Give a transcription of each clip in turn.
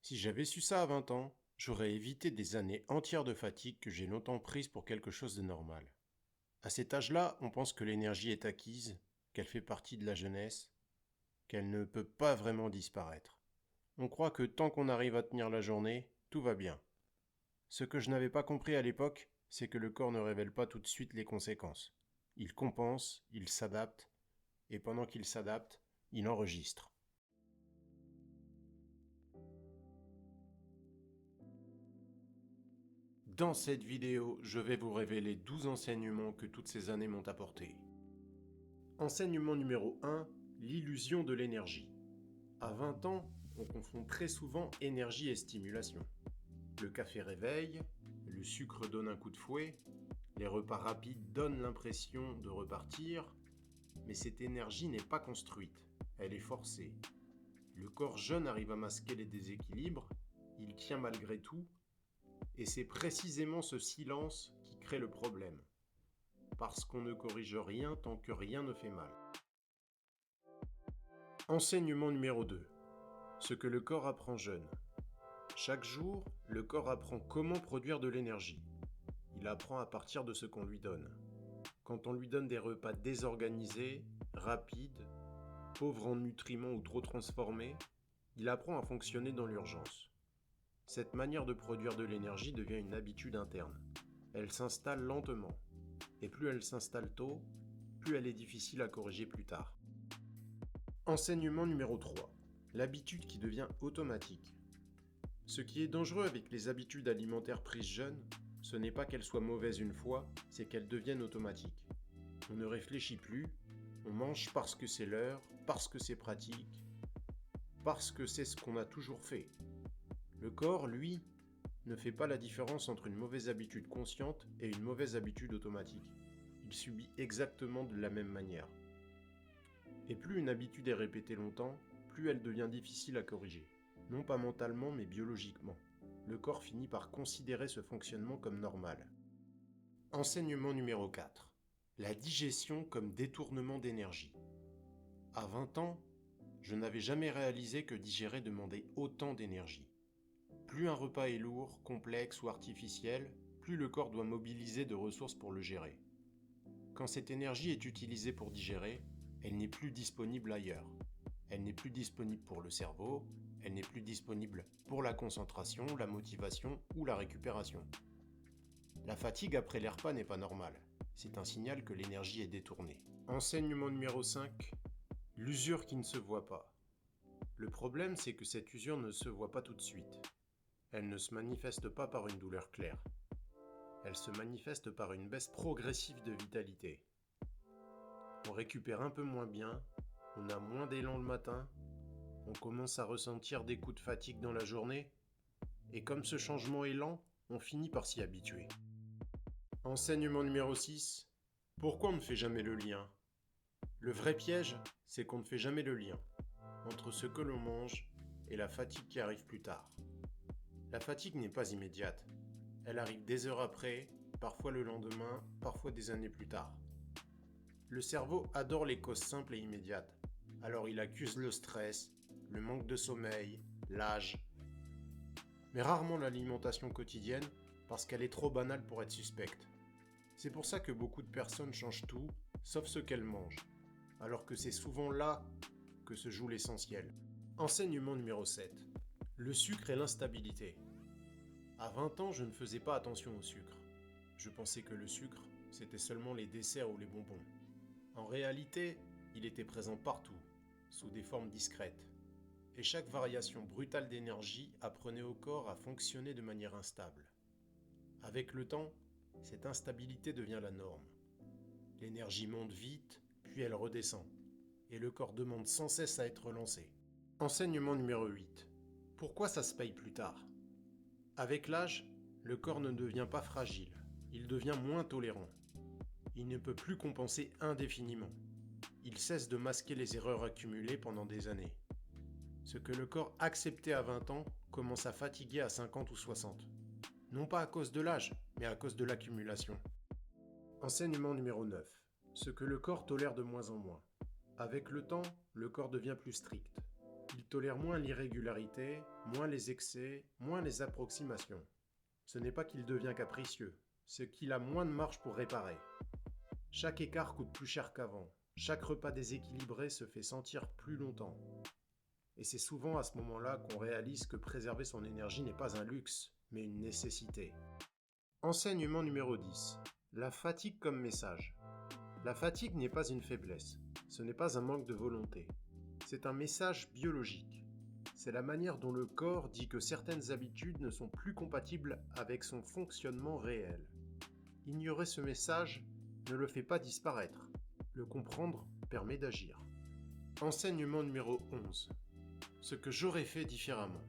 Si j'avais su ça à 20 ans, j'aurais évité des années entières de fatigue que j'ai longtemps prises pour quelque chose de normal. À cet âge-là, on pense que l'énergie est acquise, qu'elle fait partie de la jeunesse, qu'elle ne peut pas vraiment disparaître. On croit que tant qu'on arrive à tenir la journée, tout va bien. Ce que je n'avais pas compris à l'époque, c'est que le corps ne révèle pas tout de suite les conséquences. Il compense, il s'adapte, et pendant qu'il s'adapte, il enregistre. Dans cette vidéo, je vais vous révéler 12 enseignements que toutes ces années m'ont apportés. Enseignement numéro 1, l'illusion de l'énergie. À 20 ans, on confond très souvent énergie et stimulation. Le café réveille, le sucre donne un coup de fouet, les repas rapides donnent l'impression de repartir, mais cette énergie n'est pas construite, elle est forcée. Le corps jeune arrive à masquer les déséquilibres, il tient malgré tout, et c'est précisément ce silence qui crée le problème. Parce qu'on ne corrige rien tant que rien ne fait mal. Enseignement numéro 2. Ce que le corps apprend jeune. Chaque jour, le corps apprend comment produire de l'énergie. Il apprend à partir de ce qu'on lui donne. Quand on lui donne des repas désorganisés, rapides, pauvres en nutriments ou trop transformés, il apprend à fonctionner dans l'urgence. Cette manière de produire de l'énergie devient une habitude interne. Elle s'installe lentement. Et plus elle s'installe tôt, plus elle est difficile à corriger plus tard. Enseignement numéro 3. L'habitude qui devient automatique. Ce qui est dangereux avec les habitudes alimentaires prises jeunes, ce n'est pas qu'elles soient mauvaises une fois, c'est qu'elles deviennent automatiques. On ne réfléchit plus, on mange parce que c'est l'heure, parce que c'est pratique, parce que c'est ce qu'on a toujours fait. Le corps, lui, ne fait pas la différence entre une mauvaise habitude consciente et une mauvaise habitude automatique. Il subit exactement de la même manière. Et plus une habitude est répétée longtemps, plus elle devient difficile à corriger. Non pas mentalement, mais biologiquement. Le corps finit par considérer ce fonctionnement comme normal. Enseignement numéro 4. La digestion comme détournement d'énergie. À 20 ans, je n'avais jamais réalisé que digérer demandait autant d'énergie. Plus un repas est lourd, complexe ou artificiel, plus le corps doit mobiliser de ressources pour le gérer. Quand cette énergie est utilisée pour digérer, elle n'est plus disponible ailleurs. Elle n'est plus disponible pour le cerveau, elle n'est plus disponible pour la concentration, la motivation ou la récupération. La fatigue après les repas n'est pas normale. C'est un signal que l'énergie est détournée. Enseignement numéro 5. L'usure qui ne se voit pas. Le problème, c'est que cette usure ne se voit pas tout de suite. Elle ne se manifeste pas par une douleur claire. Elle se manifeste par une baisse progressive de vitalité. On récupère un peu moins bien, on a moins d'élan le matin, on commence à ressentir des coups de fatigue dans la journée, et comme ce changement est lent, on finit par s'y habituer. Enseignement numéro 6. Pourquoi on ne fait jamais le lien ? Le vrai piège, c'est qu'on ne fait jamais le lien entre ce que l'on mange et la fatigue qui arrive plus tard. La fatigue n'est pas immédiate. Elle arrive des heures après, parfois le lendemain, parfois des années plus tard. Le cerveau adore les causes simples et immédiates. Alors il accuse le stress, le manque de sommeil, l'âge. Mais rarement l'alimentation quotidienne parce qu'elle est trop banale pour être suspecte. C'est pour ça que beaucoup de personnes changent tout, sauf ce qu'elles mangent. Alors que c'est souvent là que se joue l'essentiel. Enseignement numéro 7. Le sucre et l'instabilité. À 20 ans, je ne faisais pas attention au sucre. Je pensais que le sucre, c'était seulement les desserts ou les bonbons. En réalité, il était présent partout, sous des formes discrètes. Et chaque variation brutale d'énergie apprenait au corps à fonctionner de manière instable. Avec le temps, cette instabilité devient la norme. L'énergie monte vite, puis elle redescend. Et le corps demande sans cesse à être relancé. Enseignement numéro 8. Pourquoi ça se paye plus tard ? Avec l'âge, le corps ne devient pas fragile, il devient moins tolérant. Il ne peut plus compenser indéfiniment. Il cesse de masquer les erreurs accumulées pendant des années. Ce que le corps acceptait à 20 ans commence à fatiguer à 50 ou 60. Non pas à cause de l'âge, mais à cause de l'accumulation. Enseignement numéro 9. Ce que le corps tolère de moins en moins. Avec le temps, le corps devient plus strict. qu'il tolère moins l'irrégularité, moins les excès, moins les approximations. Ce n'est pas qu'il devient capricieux, c'est qu'il a moins de marge pour réparer. Chaque écart coûte plus cher qu'avant, chaque repas déséquilibré se fait sentir plus longtemps. Et c'est souvent à ce moment-là qu'on réalise que préserver son énergie n'est pas un luxe, mais une nécessité. Enseignement numéro 10. La fatigue comme message. La fatigue n'est pas une faiblesse, ce n'est pas un manque de volonté. C'est un message biologique. C'est la manière dont le corps dit que certaines habitudes ne sont plus compatibles avec son fonctionnement réel. Ignorer ce message ne le fait pas disparaître. Le comprendre permet d'agir. Enseignement numéro 11. Ce que j'aurais fait différemment.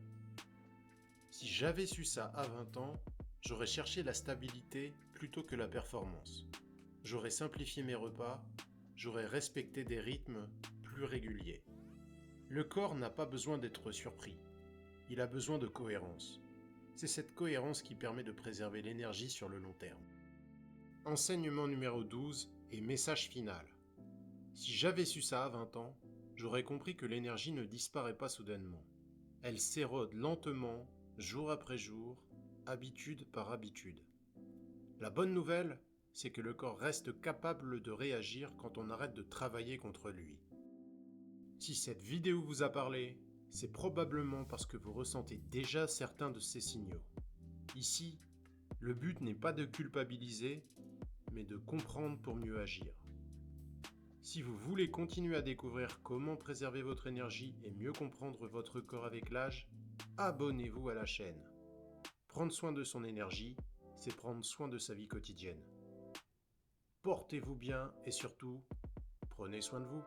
Si j'avais su ça à 20 ans, j'aurais cherché la stabilité plutôt que la performance. J'aurais simplifié mes repas, j'aurais respecté des rythmes plus réguliers. Le corps n'a pas besoin d'être surpris. Il a besoin de cohérence. C'est cette cohérence qui permet de préserver l'énergie sur le long terme. Enseignement numéro 12 et message final. Si j'avais su ça à 20 ans, j'aurais compris que l'énergie ne disparaît pas soudainement. Elle s'érode lentement, jour après jour, habitude par habitude. La bonne nouvelle, c'est que le corps reste capable de réagir quand on arrête de travailler contre lui. Si cette vidéo vous a parlé, c'est probablement parce que vous ressentez déjà certains de ces signaux. Ici, le but n'est pas de culpabiliser, mais de comprendre pour mieux agir. Si vous voulez continuer à découvrir comment préserver votre énergie et mieux comprendre votre corps avec l'âge, abonnez-vous à la chaîne. Prendre soin de son énergie, c'est prendre soin de sa vie quotidienne. Portez-vous bien et surtout, prenez soin de vous.